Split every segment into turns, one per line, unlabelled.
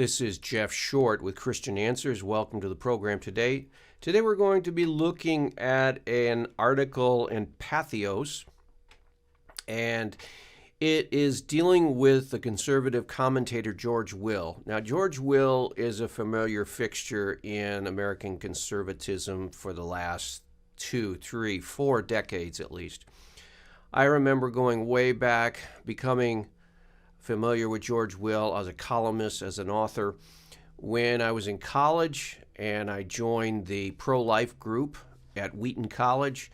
This is Jeff Short with Christian Answers. Welcome to the program today. Today we're going to be looking at an article in Atheist, and it is dealing with the conservative commentator George Will. Now, George Will is a familiar fixture in American conservatism for the last 2, 3, 4 decades at least. I remember going way back, becoming familiar with George Will as a columnist, as an author, when I was in college, and I joined the pro-life group at Wheaton College.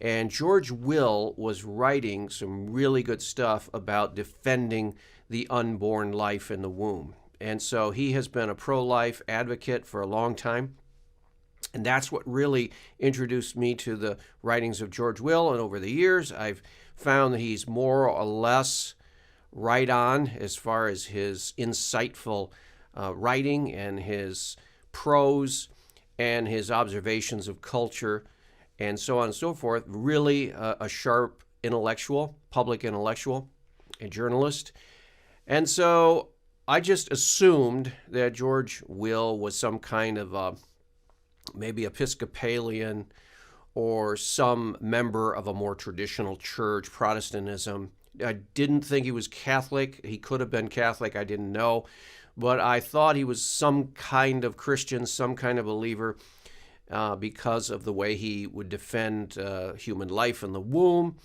And George Will was writing some really good stuff about defending the unborn life in the womb. And so he has been a pro-life advocate for a long time. And that's what really introduced me to the writings of George Will. And over the years, I've found that he's more or less right on as far as his insightful writing and his prose and his observations of culture and so on and so forth. Really a sharp intellectual, public intellectual, a journalist. And so I just assumed that George Will was some kind of maybe Episcopalian or some member of a more traditional church, Protestantism. I didn't think he was Catholic. He could have been Catholic. I didn't know. But I thought he was some kind of Christian, some kind of believer, because of the way he would defend human life in the womb,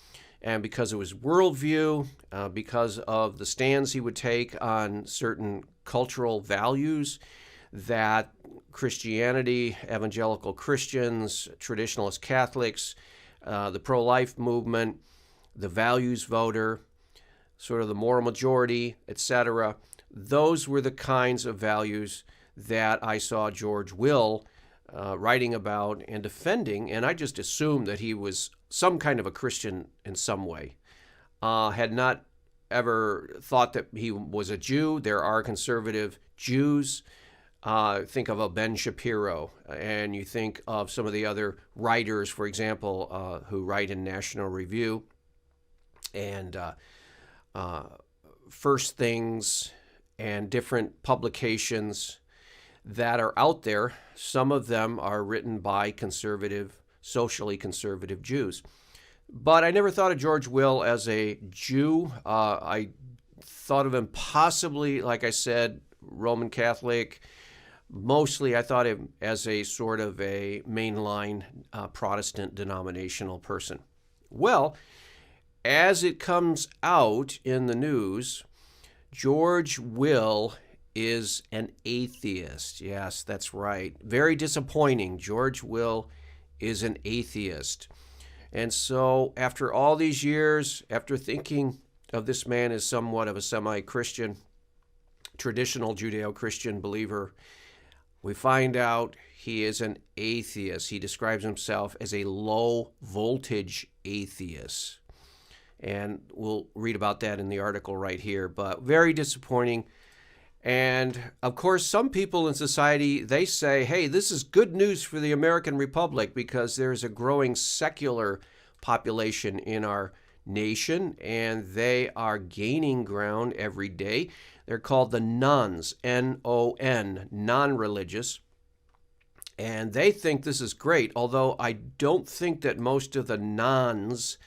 and because of his worldview, because of the stands he would take on certain cultural values that Christianity, evangelical Christians, traditionalist Catholics, the pro-life movement, the values voter, sort of the moral majority, etc. Those were the kinds of values that I saw George Will writing about and defending, and I just assumed that he was some kind of a Christian in some way. Had not ever thought that he was a Jew. There are conservative Jews. Think of a Ben Shapiro, and you think of some of the other writers, for example, who write in National Review and First Things and different publications that are out there. Some of them are written by conservative, socially conservative Jews. But I never thought of George Will as a Jew. I thought of him possibly, like I said, Roman Catholic. Mostly I thought of him as a sort of a mainline Protestant denominational person. Well, as it comes out in the news, George Will is an atheist. Yes, that's right. Very disappointing. George Will is an atheist. And so after all these years, after thinking of this man as somewhat of a semi-Christian, traditional Judeo-Christian believer, we find out he is an atheist. He describes himself as a low-voltage atheist. And we'll read about that in the article right here. But very disappointing. And, of course, some people in society, they say, hey, this is good news for the American Republic because there's a growing secular population in our nation, and they are gaining ground every day. They're called the nones, N-O-N, non-religious. And they think this is great, although I don't think that most of the nones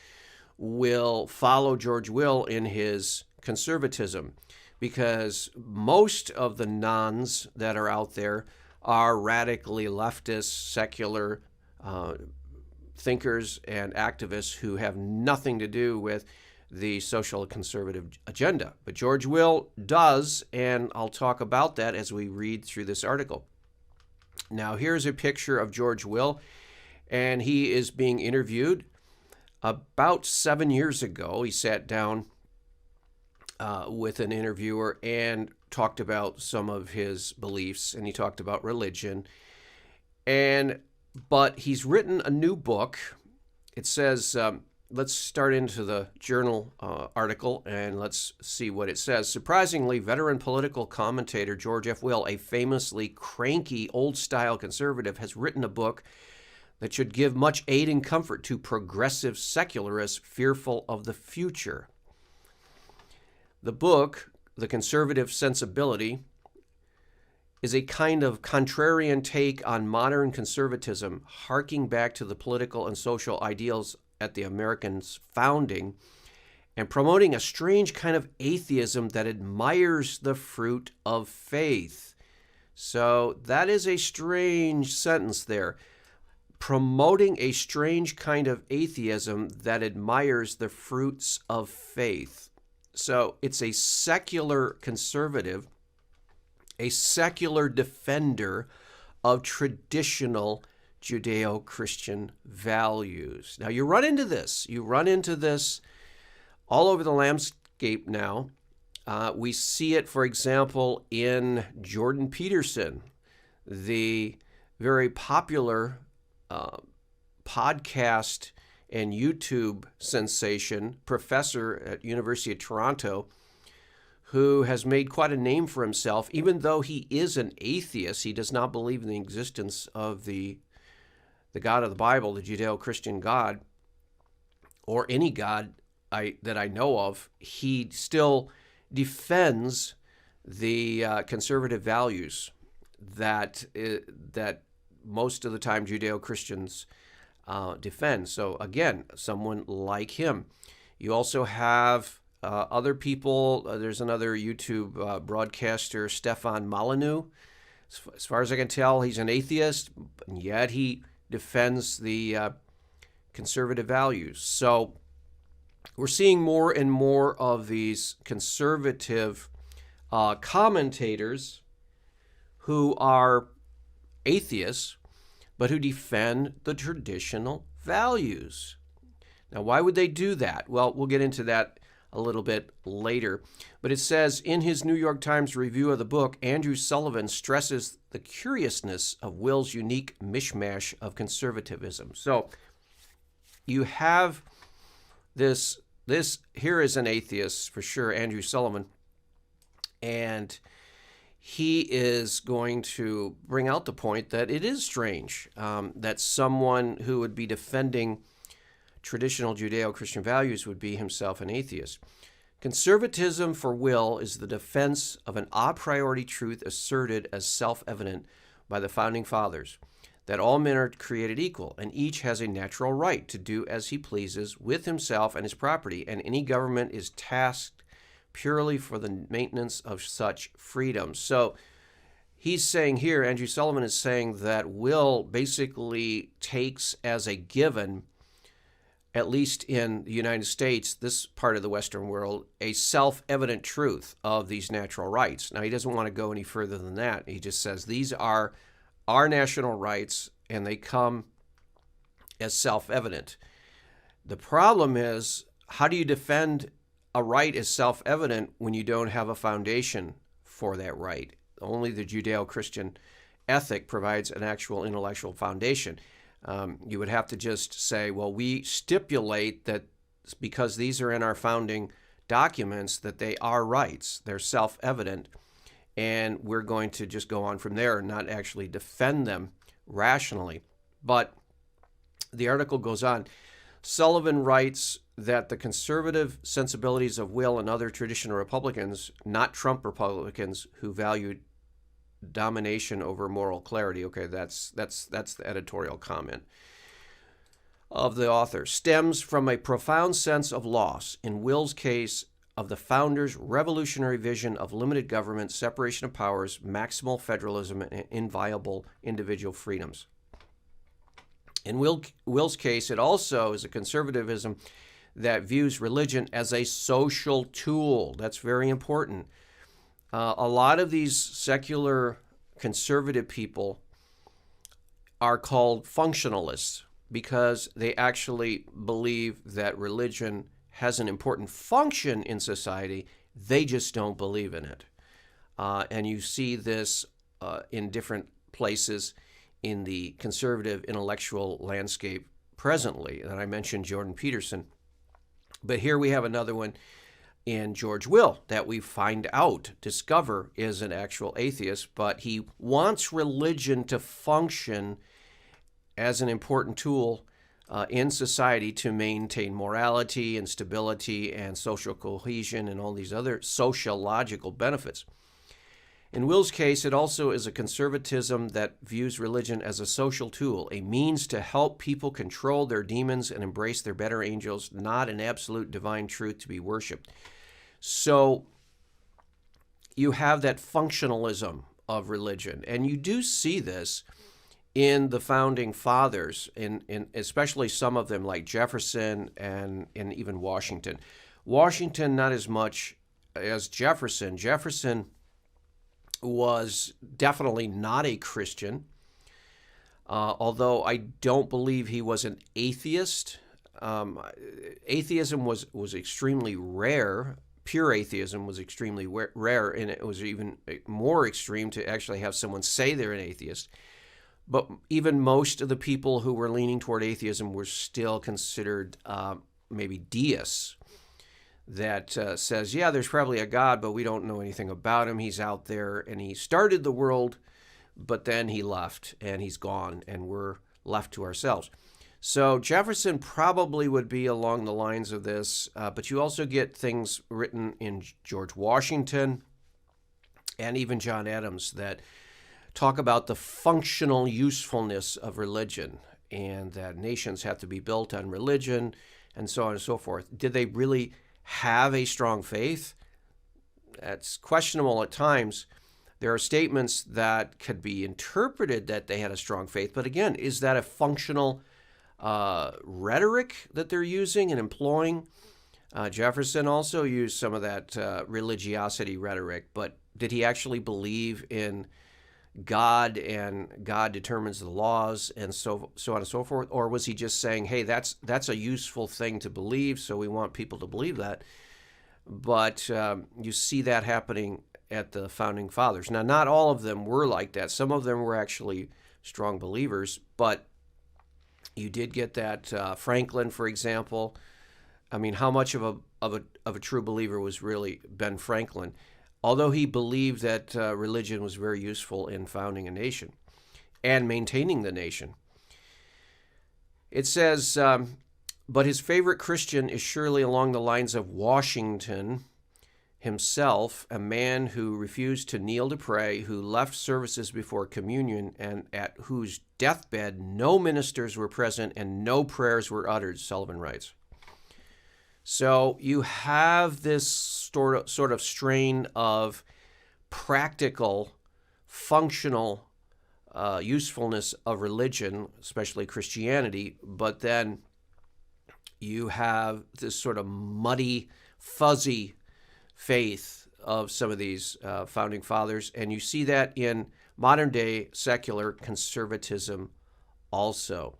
will follow George Will in his conservatism, because most of the nones that are out there are radically leftist, secular thinkers and activists who have nothing to do with the social conservative agenda. But George Will does, and I'll talk about that as we read through this article. Now, here's a picture of George Will, and he is being interviewed. About 7 years ago, he sat down with an interviewer and talked about some of his beliefs, and he talked about religion. But he's written a new book. It says, let's start into the journal article, and let's see what it says. Surprisingly, veteran political commentator George F. Will, a famously cranky, old-style conservative, has written a book that should give much aid and comfort to progressive secularists fearful of the future. The book, The Conservative Sensibility, is a kind of contrarian take on modern conservatism, harking back to the political and social ideals at the Americans' founding, and promoting a strange kind of atheism that admires the fruit of faith. So that is a strange sentence there. Promoting a strange kind of atheism that admires the fruits of faith. So it's a secular conservative, a secular defender of traditional Judeo-Christian values. Now you run into this. All over the landscape now. We see it, for example, in Jordan Peterson, the very popular podcast and YouTube sensation professor at University of Toronto, who has made quite a name for himself. Even though he is an atheist, he does not believe in the existence of the God of the Bible, the Judeo-Christian God, or any God that I know of. He still defends the conservative values that most of the time Judeo-Christians defend. So again, someone like him. You also have other people. There's another YouTube broadcaster, Stefan Molyneux. As far as I can tell, he's an atheist, and yet he defends the conservative values. So we're seeing more and more of these conservative commentators who are atheists, but who defend the traditional values. Now, why would they do that? Well, we'll get into that a little bit later. But it says, in his New York Times review of the book, Andrew Sullivan stresses the curiousness of Will's unique mishmash of conservatism. So you have this here is an atheist for sure, Andrew Sullivan, and he is going to bring out the point that it is strange that someone who would be defending traditional Judeo-Christian values would be himself an atheist. Conservatism for Will is the defense of an a priori truth asserted as self-evident by the Founding Fathers, that all men are created equal, and each has a natural right to do as he pleases with himself and his property, and any government is tasked purely for the maintenance of such freedom. So he's saying here, Andrew Sullivan is saying that Will basically takes as a given, at least in the United States, this part of the Western world, a self-evident truth of these natural rights. Now, he doesn't want to go any further than that. He just says these are our national rights, and they come as self-evident. The problem is, how do you defend a right as self-evident when you don't have a foundation for that right? Only the Judeo-Christian ethic provides an actual intellectual foundation. You would have to just say, well, we stipulate that because these are in our founding documents, that they are rights. They're self-evident. And we're going to just go on from there and not actually defend them rationally. But the article goes on. Sullivan writes that the conservative sensibilities of Will and other traditional Republicans, not Trump Republicans who valued domination over moral clarity, okay, that's the editorial comment of the author, stems from a profound sense of loss, in Will's case, of the founders' revolutionary vision of limited government, separation of powers, maximal federalism, and inviolable individual freedoms. In Will's case, it also is a conservatism that views religion as a social tool. That's very important. A lot of these secular conservative people are called functionalists because they actually believe that religion has an important function in society. They just don't believe in it. And you see this in different places in the conservative intellectual landscape presently. And I mentioned Jordan Peterson. But here we have another one in George Will that we discover is an actual atheist, but he wants religion to function as an important tool in society to maintain morality and stability and social cohesion and all these other sociological benefits. In Will's case, it also is a conservatism that views religion as a social tool, a means to help people control their demons and embrace their better angels, not an absolute divine truth to be worshipped. So you have that functionalism of religion, and you do see this in the founding fathers, in especially some of them like Jefferson and even Washington. Washington, not as much as Jefferson. Jefferson was definitely not a Christian, although I don't believe he was an atheist. Atheism was extremely rare. Pure atheism was extremely rare, and it was even more extreme to actually have someone say they're an atheist. But even most of the people who were leaning toward atheism were still considered maybe deists. That says, yeah, there's probably a God, but we don't know anything about him. He's out there, and he started the world, but then he left, and he's gone, and we're left to ourselves. So Jefferson probably would be along the lines of this, but you also get things written in George Washington and even John Adams that talk about the functional usefulness of religion, and that nations have to be built on religion, and so on and so forth. Did they really have a strong faith? That's questionable at times. There are statements that could be interpreted that they had a strong faith, but again, is that a functional rhetoric that they're using and employing? Jefferson also used some of that religiosity rhetoric, but did he actually believe in God and God determines the laws and so on and so forth? Or was he just saying, hey, that's a useful thing to believe, so we want people to believe that? But you see that happening at the founding fathers. Now, not all of them were like that. Some of them were actually strong believers, but you did get that. Franklin, for example. I mean, how much of a true believer was really Ben Franklin? Although he believed that religion was very useful in founding a nation and maintaining the nation. It says, but his favorite Christian is surely along the lines of Washington himself, a man who refused to kneel to pray, who left services before communion, and at whose deathbed no ministers were present and no prayers were uttered, Sullivan writes. So you have this sort of strain of practical, functional usefulness of religion, especially Christianity, but then you have this sort of muddy, fuzzy faith of some of these founding fathers, and you see that in modern-day secular conservatism also.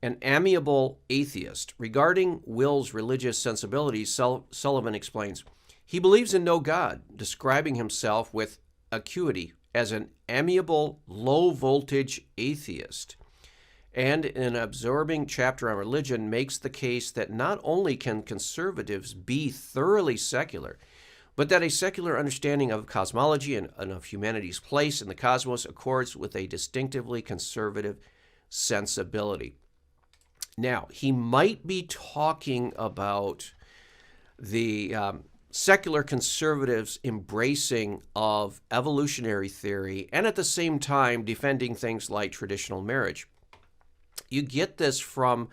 An amiable atheist. Regarding Will's religious sensibilities, Sullivan explains, he believes in no God, describing himself with acuity as an amiable, low-voltage atheist. And in an absorbing chapter on religion, makes the case that not only can conservatives be thoroughly secular, but that a secular understanding of cosmology and of humanity's place in the cosmos accords with a distinctively conservative sensibility. Now, he might be talking about the secular conservatives' embracing of evolutionary theory and at the same time defending things like traditional marriage. You get this from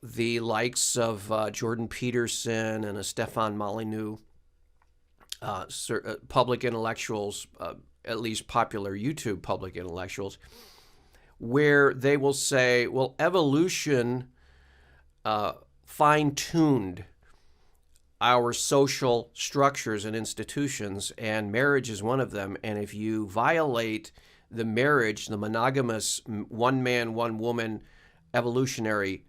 the likes of Jordan Peterson and Stefan Molyneux, public intellectuals, at least popular YouTube public intellectuals, where they will say, well, evolution fine-tuned our social structures and institutions, and marriage is one of them. And if you violate the marriage, the monogamous one man, one woman evolutionary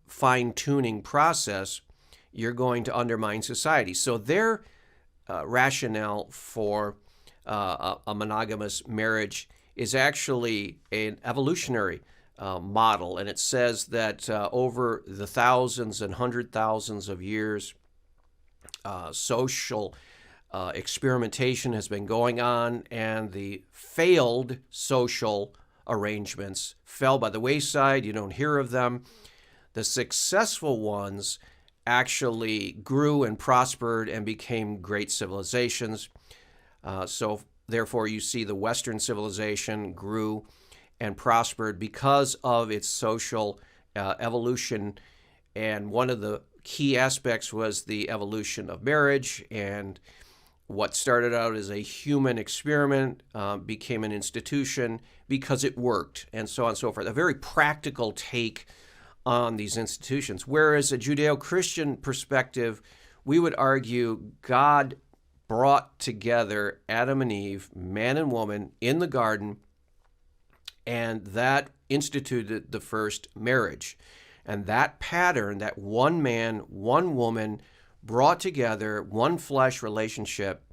fine-tuning process, you're going to undermine society. So their rationale for a monogamous marriage is actually an evolutionary model, and it says that over the thousands and hundred thousands of years, social experimentation has been going on, and the failed social arrangements fell by the wayside. You don't hear of them. The successful ones actually grew and prospered and became great civilizations. So therefore, you see the Western civilization grew and prospered because of its social evolution. And one of the key aspects was the evolution of marriage, and what started out as a human experiment became an institution because it worked, and so on and so forth. A very practical take on these institutions. Whereas a Judeo-Christian perspective, we would argue God brought together Adam and Eve, man and woman, in the garden, and that instituted the first marriage. And that pattern, that one man, one woman, brought together one flesh relationship,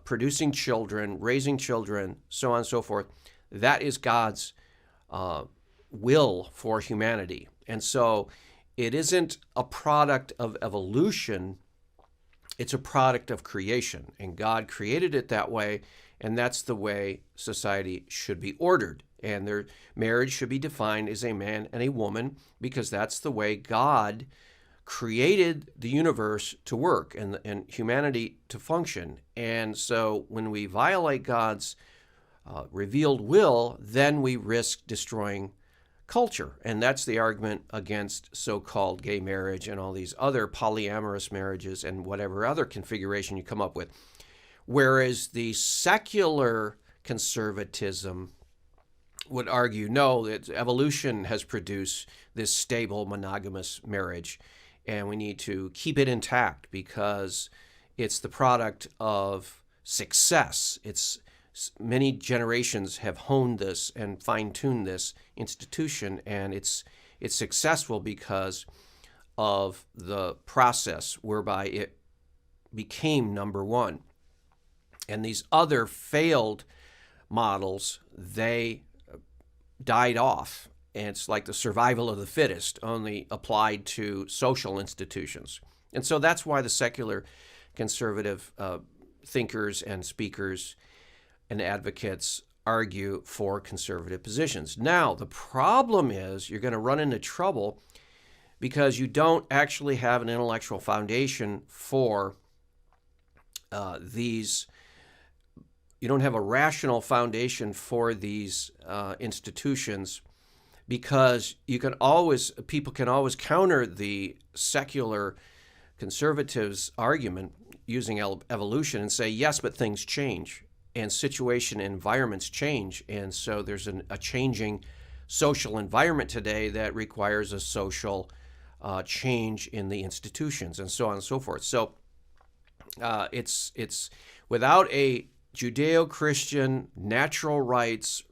producing children, raising children, so on and so forth, that is God's will for humanity. And so it isn't a product of evolution, it's a product of creation. And God created it that way, and that's the way society should be ordered. And their marriage should be defined as a man and a woman, because that's the way God created the universe to work and humanity to function. And so when we violate God's revealed will, then we risk destroying culture. And that's the argument against so-called gay marriage and all these other polyamorous marriages and whatever other configuration you come up with. Whereas the secular conservatism would argue, no, that evolution has produced this stable monogamous marriage, and we need to keep it intact because it's the product of success. It's many generations have honed this and fine-tuned this institution, and it's successful because of the process whereby it became number one. And these other failed models, they died off. And it's like the survival of the fittest, only applied to social institutions. And so that's why the secular conservative thinkers and speakers and advocates argue for conservative positions. Now, the problem is you're going to run into trouble because you don't actually have an intellectual foundation for these. You don't have a rational foundation for these institutions, because people can always counter the secular conservatives' argument using evolution and say, yes, but things change and situation and environments change. And so there's a changing social environment today that requires a social change in the institutions and so on and so forth. So it's without a Judeo-Christian natural rights,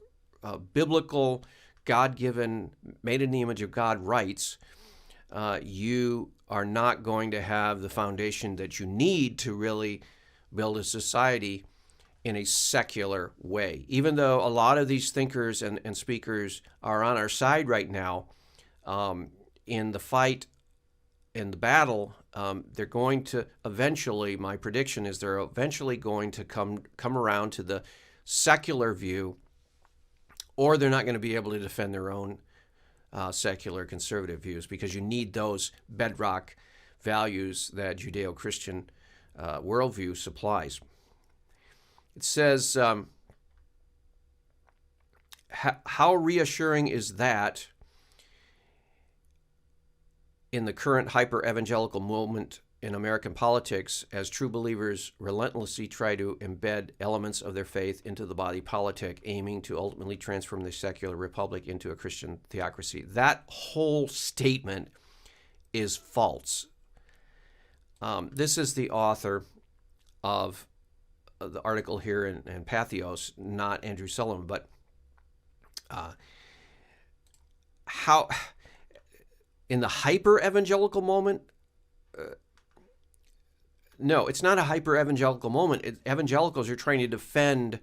biblical, God-given, made in the image of God rights, you are not going to have the foundation that you need to really build a society in a secular way. Even though a lot of these thinkers and speakers are on our side right now, in the fight, in the battle, they're going to eventually, my prediction is they're eventually going to come around to the secular view, or they're not going to be able to defend their own secular conservative views, because you need those bedrock values that Judeo-Christian worldview supplies. It says, how reassuring is that in the current hyper-evangelical movement in American politics, as true believers relentlessly try to embed elements of their faith into the body politic, aiming to ultimately transform the secular republic into a Christian theocracy. That whole statement is false. This is the author of the article here in Patheos, not Andrew Sullivan, but how in the hyper-evangelical moment, no, it's not a hyper-evangelical moment. Evangelicals are trying to defend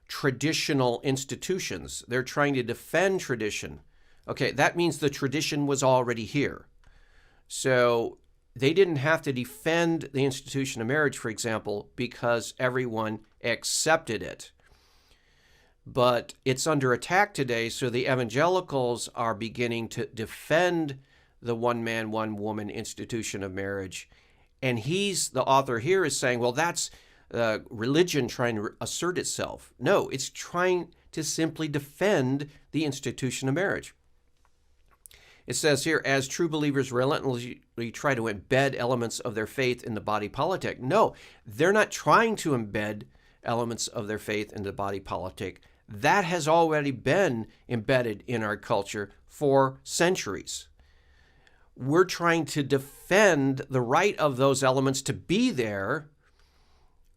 traditional institutions. They're trying to defend tradition. Okay, that means the tradition was already here. So they didn't have to defend the institution of marriage, for example, because everyone accepted it. But it's under attack today, so the evangelicals are beginning to defend the one-man, one-woman institution of marriage. And the author here is saying, well, that's religion trying to assert itself. No, it's trying to simply defend the institution of marriage. It says here, as true believers relentlessly try to embed elements of their faith in the body politic. No, they're not trying to embed elements of their faith in the body politic. That has already been embedded in our culture for centuries. We're trying to defend the right of those elements to be there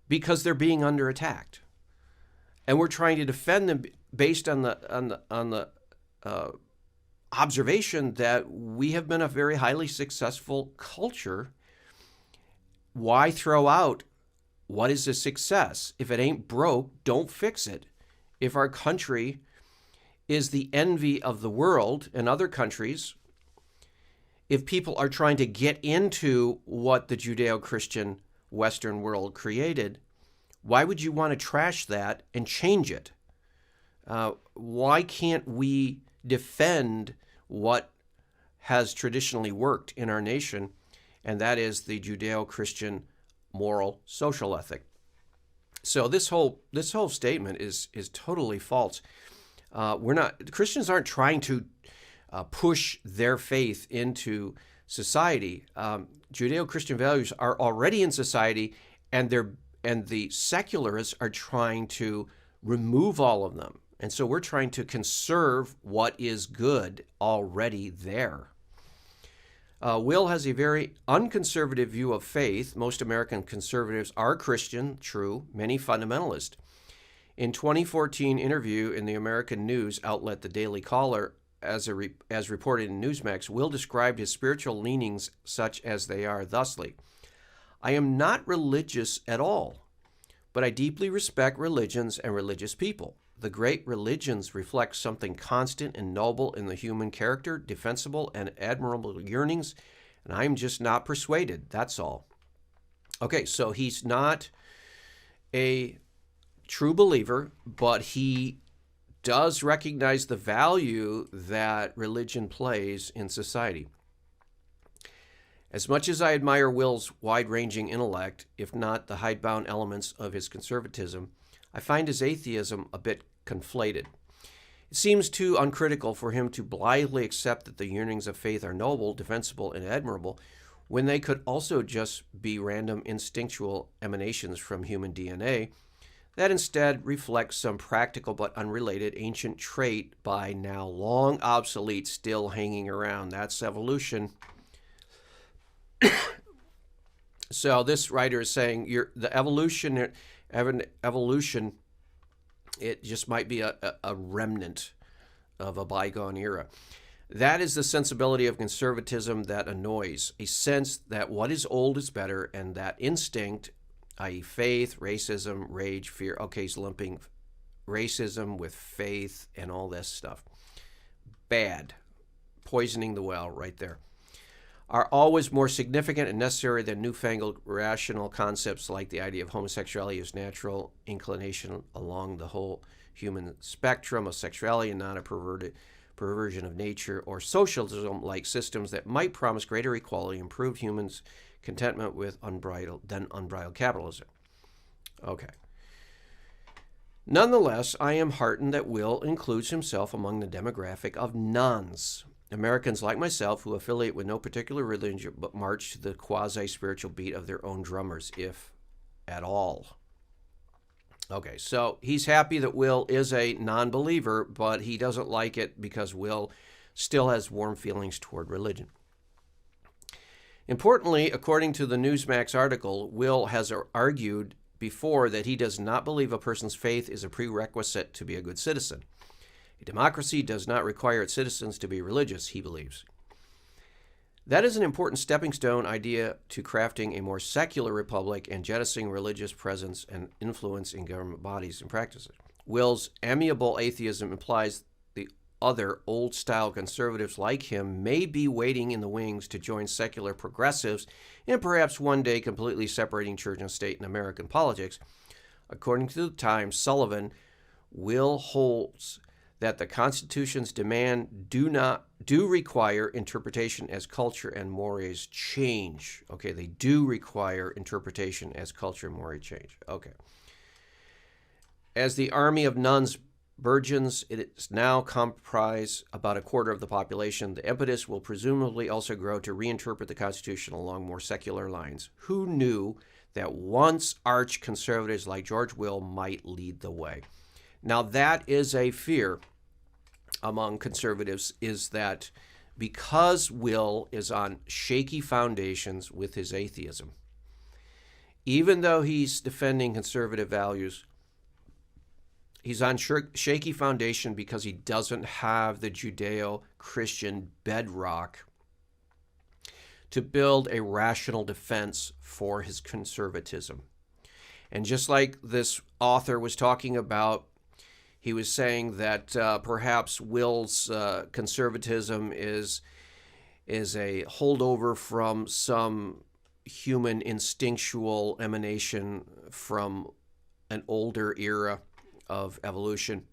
because they're being under attack. And we're trying to defend them based on the observation that we have been a very highly successful culture. Why throw out what is a success? If it ain't broke, don't fix it. If our country is the envy of the world and other countries, if people are trying to get into what the Judeo-Christian Western world created, why would you want to trash that and change it? Why can't we defend what has traditionally worked in our nation, and that is the Judeo-Christian moral social ethic? So this whole statement is totally false. Christians aren't trying to push their faith into society. Judeo-Christian values are already in society, and the secularists are trying to remove all of them. And so we're trying to conserve what is good already there. Will has a very unconservative view of faith. Most American conservatives are Christian, true, many fundamentalist. In 2014 interview in the American news outlet The Daily Caller, as reported in Newsmax, Will described his spiritual leanings such as they are thusly: I am not religious at all, but I deeply respect religions and religious people. The great religions reflect something constant and noble in the human character, defensible and admirable yearnings, and I am just not persuaded, that's all. Okay, so he's not a true believer, but he does recognize the value that religion plays in society. As much as I admire Will's wide-ranging intellect, if not the hidebound elements of his conservatism, I find his atheism a bit conflated. It seems too uncritical for him to blithely accept that the yearnings of faith are noble, defensible, and admirable, when they could also just be random instinctual emanations from human DNA that instead reflects some practical but unrelated ancient trait by now long obsolete still hanging around. That's evolution. So this writer is saying the evolution, it just might be a remnant of a bygone era. That is the sensibility of conservatism that annoys, a sense that what is old is better, and that instinct, i.e. faith, racism, rage, fear. Okay, he's lumping racism with faith and all this stuff. Bad. Poisoning the well right there. Are always more significant and necessary than newfangled rational concepts like the idea of homosexuality as natural inclination along the whole human spectrum of sexuality and not a perversion of nature, or socialism like systems that might promise greater equality, improve humans' contentment with unbridled capitalism. Okay. Nonetheless, I am heartened that Will includes himself among the demographic of nones. Americans like myself who affiliate with no particular religion but march to the quasi-spiritual beat of their own drummers, if at all. Okay, so he's happy that Will is a non-believer, but he doesn't like it because Will still has warm feelings toward religion. Importantly, according to the Newsmax article, Will has argued before that he does not believe a person's faith is a prerequisite to be a good citizen. A democracy does not require its citizens to be religious, he believes. That is an important stepping stone idea to crafting a more secular republic and jettisoning religious presence and influence in government bodies and practices. Will's amiable atheism implies the other old-style conservatives like him may be waiting in the wings to join secular progressives and perhaps one day completely separating church and state in American politics. According to the Times, Sullivan, Will holds that the Constitution's demand do require interpretation as culture and mores change. Okay, they do require interpretation as culture and mores change. Okay. As the army of nuns burgeons, it is now comprise about a quarter of the population. The impetus will presumably also grow to reinterpret the Constitution along more secular lines. Who knew that once arch conservatives like George Will might lead the way? Now, that is a fear among conservatives, is that because Will is on shaky foundations with his atheism, even though he's defending conservative values, he's on shaky foundation because he doesn't have the Judeo-Christian bedrock to build a rational defense for his conservatism. And just like this author was talking about, he was saying that perhaps Will's conservatism is a holdover from some human instinctual emanation from an older era of evolution.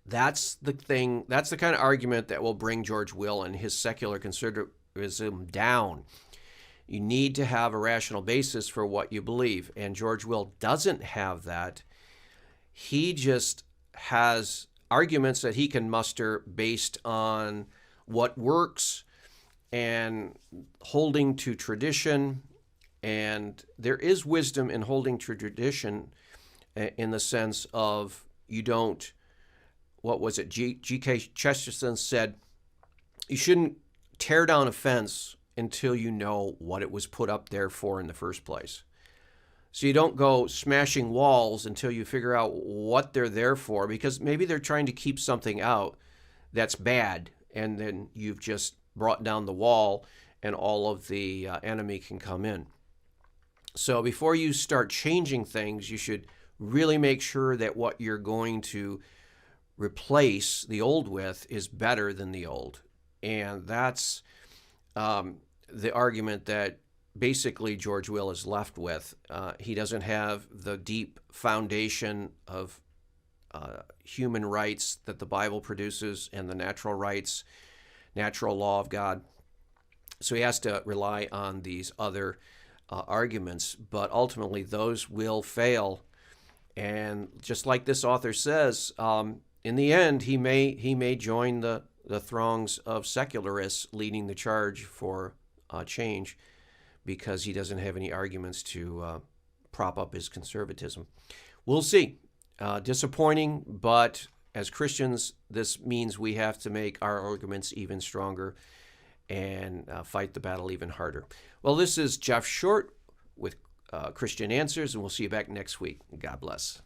That's the thing. That's the kind of argument that will bring George Will and his secular conservatism down. You need to have a rational basis for what you believe, and George Will doesn't have that. He just has arguments that he can muster based on what works and holding to tradition. And there is wisdom in holding to tradition in the sense of you don't, what was it, G.K. Chesterton said, you shouldn't tear down a fence until you know what it was put up there for in the first place. So you don't go smashing walls until you figure out what they're there for, because maybe they're trying to keep something out that's bad, and then you've just brought down the wall and all of the enemy can come in. So before you start changing things, you should really make sure that what you're going to replace the old with is better than the old. And that's the argument that basically George Will is left with. He doesn't have the deep foundation of human rights that the Bible produces and the natural rights, natural law of God. So he has to rely on these other arguments, but ultimately those will fail. And just like this author says, in the end, he may join the throngs of secularists leading the charge for change, because he doesn't have any arguments to prop up his conservatism. We'll see. Disappointing, but as Christians, this means we have to make our arguments even stronger and fight the battle even harder. Well, this is Jeff Short with Christian Answers, and we'll see you back next week. God bless.